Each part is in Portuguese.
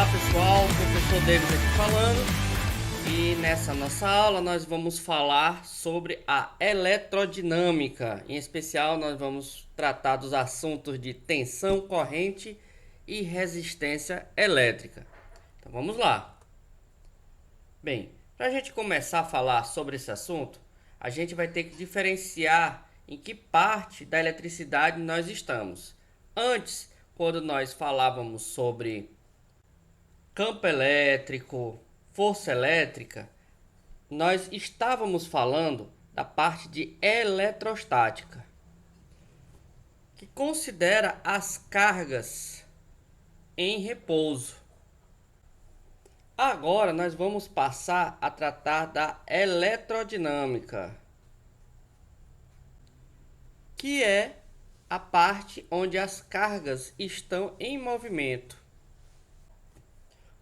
Olá pessoal, professor Davis aqui falando, e nessa nossa aula nós vamos falar sobre a eletrodinâmica. Em especial nós vamos tratar dos assuntos de tensão, corrente e resistência elétrica. Então vamos lá. Bem, para a gente começar a falar sobre esse assunto, a gente vai ter que diferenciar em que parte da eletricidade nós estamos. Antes, quando nós falávamos sobre campo elétrico, força elétrica, nós estávamos falando da parte de eletrostática, que considera as cargas em repouso. Agora nós vamos passar a tratar da eletrodinâmica, que é a parte onde as cargas estão em movimento.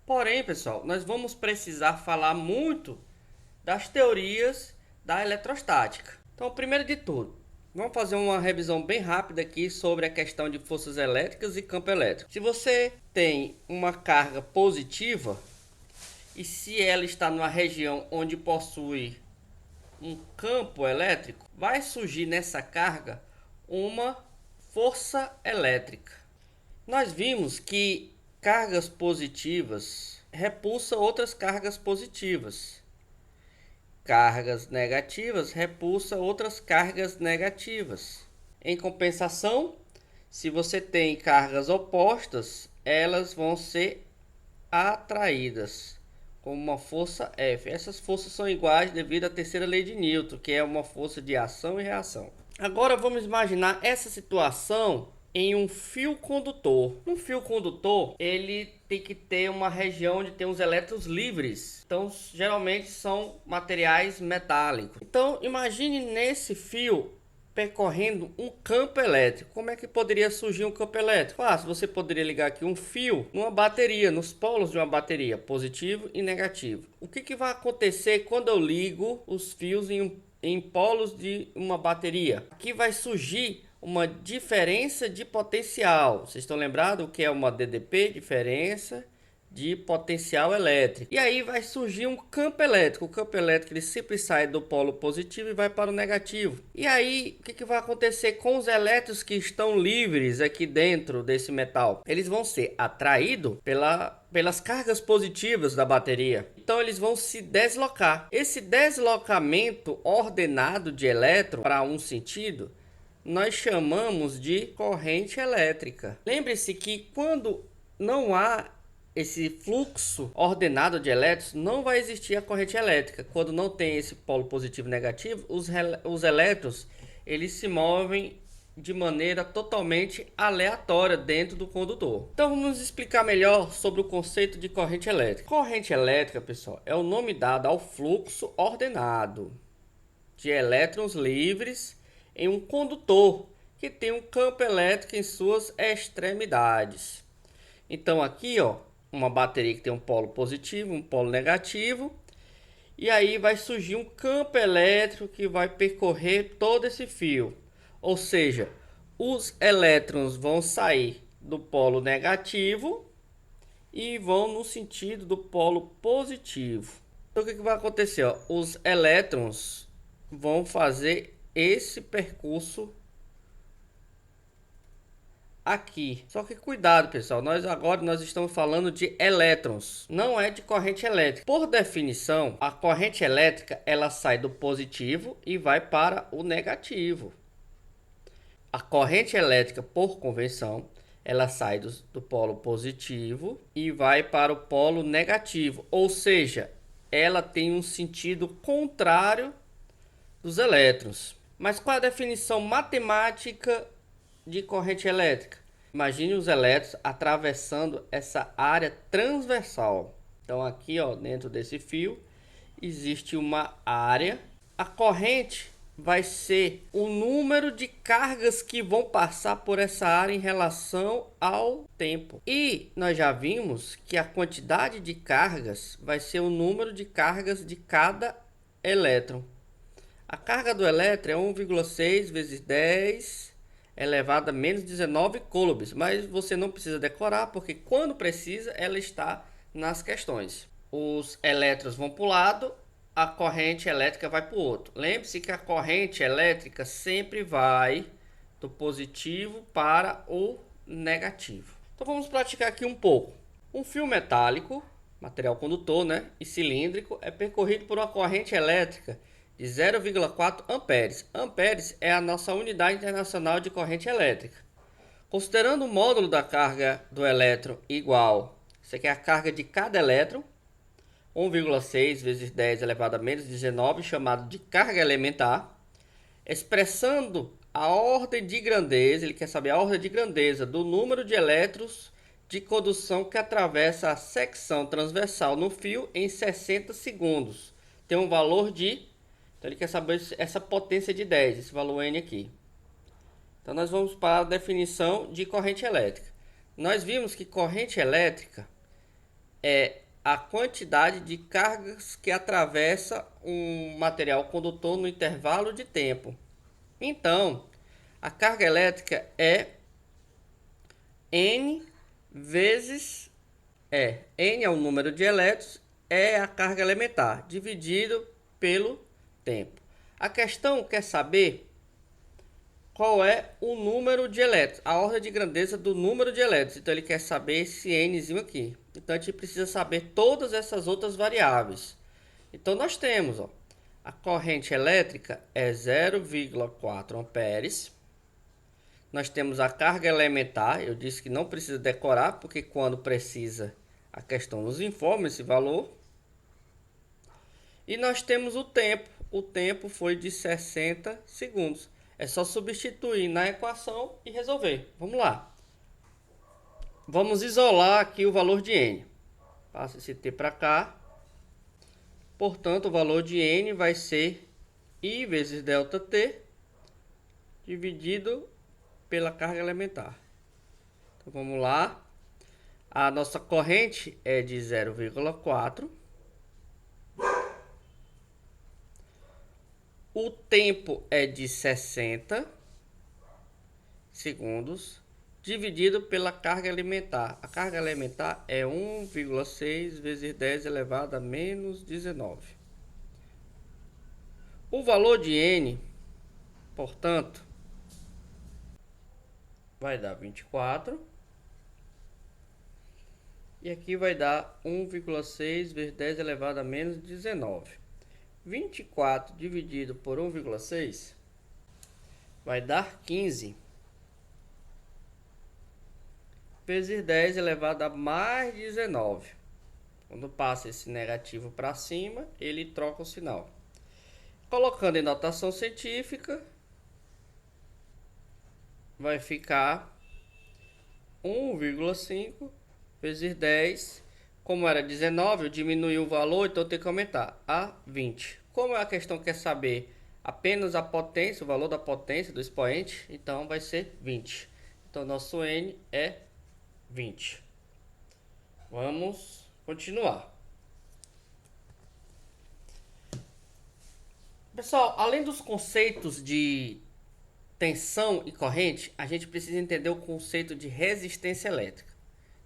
Porém, pessoal, nós vamos precisar falar muito das teorias da eletrostática. Então, primeiro de tudo, vamos fazer uma revisão bem rápida aqui sobre a questão de forças elétricas e campo elétrico. Se você tem uma carga positiva e se ela está numa região onde possui um campo elétrico, vai surgir nessa carga uma força elétrica. Nós vimos que cargas positivas repulsam outras cargas positivas. Cargas negativas repulsam outras cargas negativas. Em compensação, se você tem cargas opostas, elas vão ser atraídas com uma força F. Essas forças são iguais devido à terceira lei de Newton, que é uma força de ação e reação. Agora vamos imaginar essa situação em um fio condutor. Um fio condutor, ele tem que ter uma região onde tem os elétrons livres. Então, geralmente são materiais metálicos. Então, imagine nesse fio percorrendo um campo elétrico. Como é que poderia surgir um campo elétrico? Fácil, você poderia ligar aqui um fio numa bateria, nos polos de uma bateria, positivo e negativo. O que vai acontecer quando eu ligo os fios em polos de uma bateria? Aqui vai surgir uma diferença de potencial. Vocês estão lembrados o que é uma DDP? Diferença de potencial elétrico. E aí vai surgir um campo elétrico. O campo elétrico ele sempre sai do polo positivo e vai para o negativo. E aí o que vai acontecer com os elétrons que estão livres aqui dentro desse metal? Eles vão ser atraídos pelas cargas positivas da bateria. Então eles vão se deslocar. Esse deslocamento ordenado de elétron para um sentido nós chamamos de corrente elétrica. Lembre-se que quando não há esse fluxo ordenado de elétrons, não vai existir a corrente elétrica. Quando não tem esse polo positivo e negativo, os elétrons eles se movem de maneira totalmente aleatória dentro do condutor. Então vamos explicar melhor sobre o conceito de corrente elétrica. Corrente elétrica, pessoal, é o nome dado ao fluxo ordenado de elétrons livres em um condutor que tem um campo elétrico em suas extremidades. Então aqui, ó, uma bateria que tem um polo positivo, um polo negativo, e aí vai surgir um campo elétrico que vai percorrer todo esse fio. Ou seja, os elétrons vão sair do polo negativo e vão no sentido do polo positivo. Então o que vai acontecer? Ó? Os elétrons vão fazer esse percurso aqui. Só que cuidado, pessoal, nós estamos falando de elétrons, não é de corrente elétrica. Por definição, a corrente elétrica ela sai do positivo e vai para o negativo. A corrente elétrica, por convenção, ela sai do polo positivo e vai para o polo negativo, ou seja, ela tem um sentido contrário dos elétrons. Mas qual a definição matemática de corrente elétrica? Imagine os elétrons atravessando essa área transversal. Então aqui, ó, dentro desse fio existe uma área. A corrente vai ser o número de cargas que vão passar por essa área em relação ao tempo. E nós já vimos que a quantidade de cargas vai ser o número de cargas de cada elétron. A carga do elétron é 1,6 vezes 10 elevado a menos 19 coulombs, mas você não precisa decorar, porque quando precisa, ela está nas questões. Os elétrons vão para um lado, a corrente elétrica vai para o outro. Lembre-se que a corrente elétrica sempre vai do positivo para o negativo. Então vamos praticar aqui um pouco. Um fio metálico, material condutor, e cilíndrico, é percorrido por uma corrente elétrica de 0,4 amperes. Amperes é a nossa unidade internacional de corrente elétrica. Considerando o módulo da carga do elétron igual, isso aqui é a carga de cada elétron, 1,6 vezes 10 elevado a menos 19, chamado de carga elementar, expressando a ordem de grandeza, ele quer saber a ordem de grandeza do número de elétrons de condução que atravessa a secção transversal no fio em 60 segundos. Tem um valor de... Então ele quer saber essa potência de 10, esse valor N aqui. Então nós vamos para a definição de corrente elétrica. Nós vimos que corrente elétrica é a quantidade de cargas que atravessa um material condutor no intervalo de tempo. Então, a carga elétrica é N vezes N é o número de elétrons, é a carga elementar, dividido pelo tempo. A questão quer saber qual é o número de elétrons, a ordem de grandeza do número de elétrons. Então ele quer saber esse Nzinho aqui. Então a gente precisa saber todas essas outras variáveis. Então nós temos, a corrente elétrica é 0,4 amperes. Nós temos a carga elementar, eu disse que não precisa decorar, porque quando precisa a questão nos informa esse valor. E nós temos o tempo foi de 60 segundos. É só substituir na equação e resolver. Vamos lá. Vamos isolar aqui o valor de N. Passa esse T para cá. Portanto, o valor de N vai ser I vezes ΔT dividido pela carga elementar. Então vamos lá. A nossa corrente é de 0,4. O tempo é de 60 segundos dividido pela carga elementar. A carga elementar é 1,6 vezes 10 elevado a menos 19. O valor de N, portanto, vai dar 24. E aqui vai dar 1,6 vezes 10 elevado a menos 19. 24 dividido por 1,6 vai dar 15 vezes 10 elevado a mais 19. Quando passa esse negativo para cima, ele troca o sinal. Colocando em notação científica, vai ficar 1,5 vezes 10. Como era 19, eu diminui o valor, então eu tenho que aumentar a 20. Como a questão quer saber apenas a potência, o valor da potência do expoente, então vai ser 20. Então nosso N é 20. Vamos continuar. Pessoal, além dos conceitos de tensão e corrente, a gente precisa entender o conceito de resistência elétrica.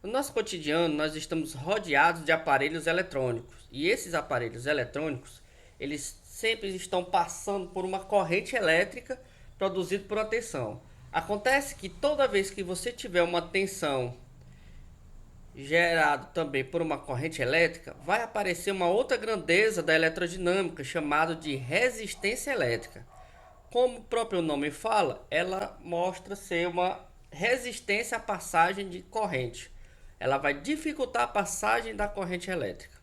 No nosso cotidiano, nós estamos rodeados de aparelhos eletrônicos. E esses aparelhos eletrônicos, eles sempre estão passando por uma corrente elétrica produzida por uma tensão. Acontece que toda vez que você tiver uma tensão gerada também por uma corrente elétrica, vai aparecer uma outra grandeza da eletrodinâmica, chamada de resistência elétrica. Como o próprio nome fala, ela mostra ser uma resistência à passagem de corrente. Ela vai dificultar a passagem da corrente elétrica.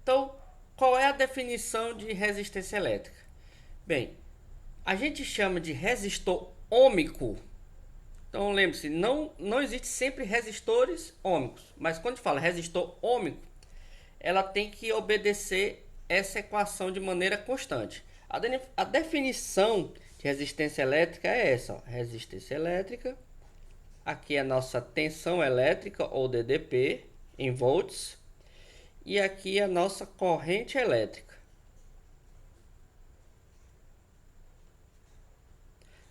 Então, qual é a definição de resistência elétrica? Bem, a gente chama de resistor ôhmico. Então, lembre-se, não existe sempre resistores ôhmicos. Mas quando a gente fala resistor ôhmico, ela tem que obedecer essa equação de maneira constante. A definição de resistência elétrica é essa. Resistência elétrica. Aqui é a nossa tensão elétrica, ou DDP, em volts. E aqui é a nossa corrente elétrica.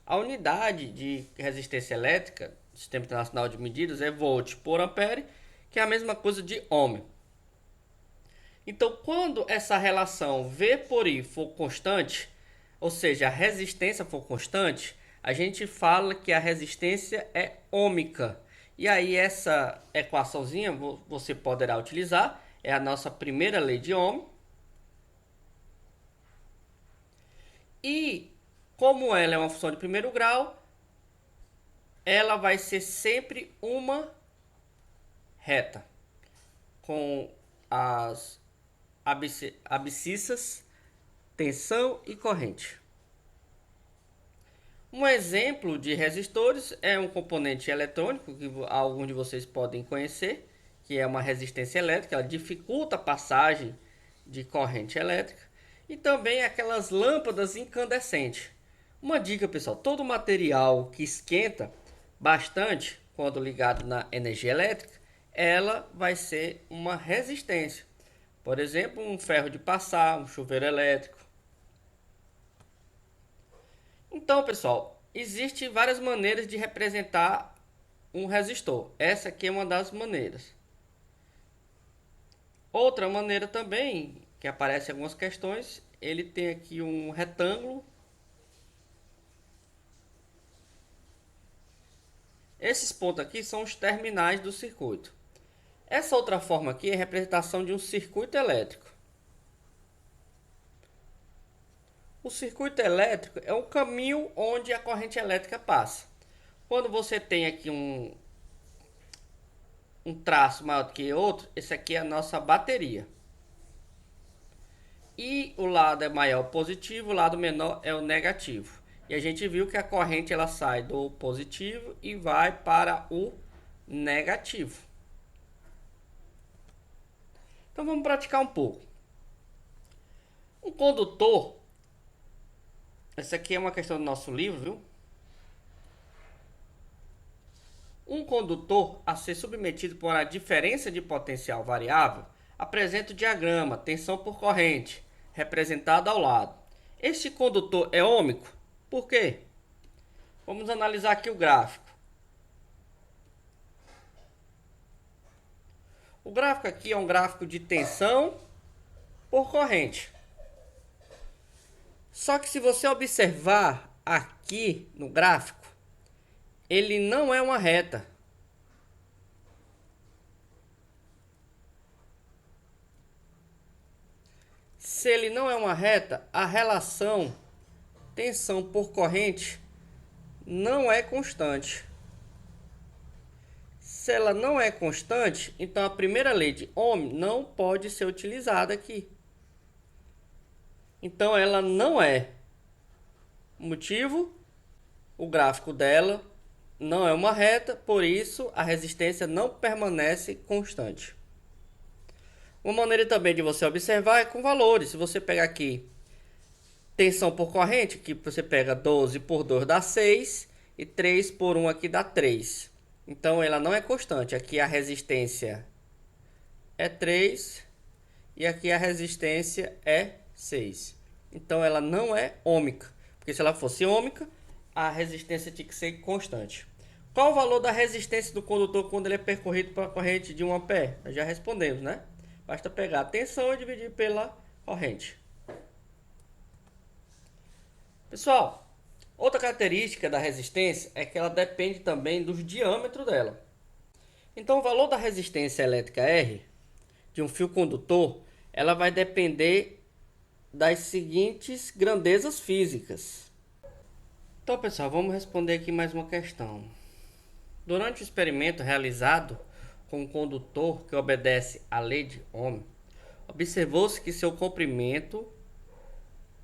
A unidade de resistência elétrica do Sistema Internacional de Medidas é volt por ampere, que é a mesma coisa de ohm. Então, quando essa relação V por I for constante, ou seja, a resistência for constante, a gente fala que a resistência é ôhmica. E aí essa equaçãozinha você poderá utilizar, é a nossa primeira lei de Ohm. E como ela é uma função de primeiro grau, ela vai ser sempre uma reta, com as abscissas, tensão e corrente. Um exemplo de resistores é um componente eletrônico que alguns de vocês podem conhecer, que é uma resistência elétrica, ela dificulta a passagem de corrente elétrica, e também aquelas lâmpadas incandescentes. Uma dica, pessoal, todo material que esquenta bastante quando ligado na energia elétrica, ela vai ser uma resistência. Por exemplo, um ferro de passar, um chuveiro elétrico. Então, pessoal, existem várias maneiras de representar um resistor. Essa aqui é uma das maneiras. Outra maneira também, que aparece em algumas questões, ele tem aqui um retângulo. Esses pontos aqui são os terminais do circuito. Essa outra forma aqui é a representação de um circuito elétrico. O circuito elétrico é o caminho onde a corrente elétrica passa. Quando você tem aqui um traço maior do que outro, esse aqui é a nossa bateria. E o lado é maior positivo, o lado menor é o negativo. E a gente viu que a corrente ela sai do positivo e vai para o negativo. Então vamos praticar um pouco. Um condutor, essa aqui é uma questão do nosso livro, viu? Um condutor a ser submetido por uma diferença de potencial variável apresenta o diagrama tensão por corrente, representado ao lado. Este condutor é ôhmico? Por quê? Vamos analisar aqui o gráfico. O gráfico aqui é um gráfico de tensão por corrente. Só que se você observar aqui no gráfico, ele não é uma reta. Se ele não é uma reta, a relação tensão por corrente não é constante. Se ela não é constante, então a primeira lei de Ohm não pode ser utilizada aqui. Então ela não é. Motivo, o gráfico dela não é uma reta, por isso a resistência não permanece constante. Uma maneira também de você observar é com valores. Se você pegar aqui tensão por corrente, que você pega 12 por 2 dá 6 e 3 por 1 aqui dá 3. Então ela não é constante. Aqui a resistência é 3 e aqui a resistência é 6. Então ela não é ôhmica, porque se ela fosse ôhmica, a resistência tinha que ser constante. Qual o valor da resistência do condutor quando ele é percorrido por uma corrente de 1 ampere? Nós já respondemos, né? Basta pegar a tensão e dividir pela corrente. Pessoal, outra característica da resistência é que ela depende também do diâmetro dela. Então o valor da resistência elétrica R de um fio condutor, ela vai depender das seguintes grandezas físicas. Então, pessoal, vamos responder aqui mais uma questão. Durante o experimento realizado com um condutor que obedece à lei de Ohm, observou-se que seu comprimento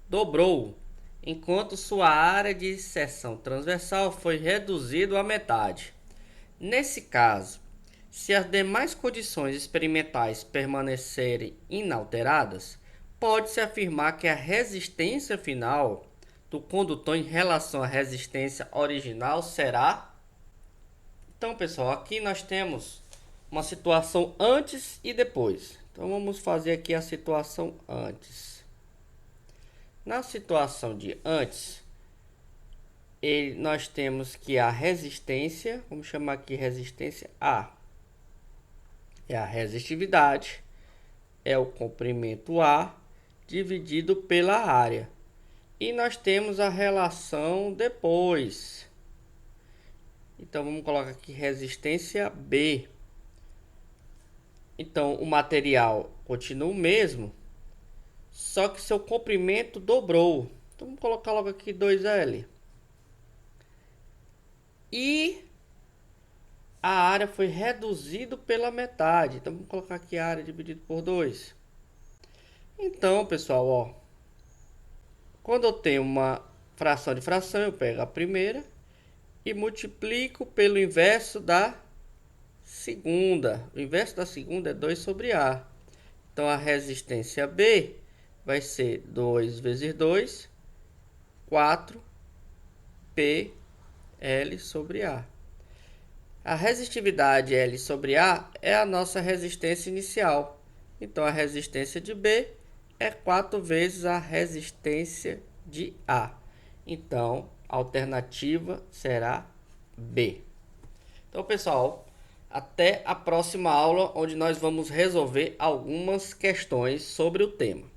dobrou, enquanto sua área de seção transversal foi reduzida à metade. Nesse caso, se as demais condições experimentais permanecerem inalteradas, pode-se afirmar que a resistência final do condutor em relação à resistência original será... Então, pessoal, aqui nós temos uma situação antes e depois. Então, vamos fazer aqui a situação antes. Na situação de antes, nós temos que a resistência, vamos chamar aqui resistência A, é a resistividade, é o comprimento A dividido pela área. E nós temos a relação depois. Então vamos colocar aqui resistência B. Então o material continua o mesmo, só que seu comprimento dobrou. Então vamos colocar logo aqui 2L. E a área foi reduzida pela metade. Então vamos colocar aqui a área dividido por 2. Então, pessoal, ó, quando eu tenho uma fração de fração, eu pego a primeira e multiplico pelo inverso da segunda. O inverso da segunda é 2 sobre A. Então a resistência B vai ser 2 vezes 2, 4 PL sobre A. A resistividade L sobre A é a nossa resistência inicial. Então a resistência de B é 4 vezes a resistência de A. Então a alternativa será B. Então, pessoal, até a próxima aula, onde nós vamos resolver algumas questões sobre o tema.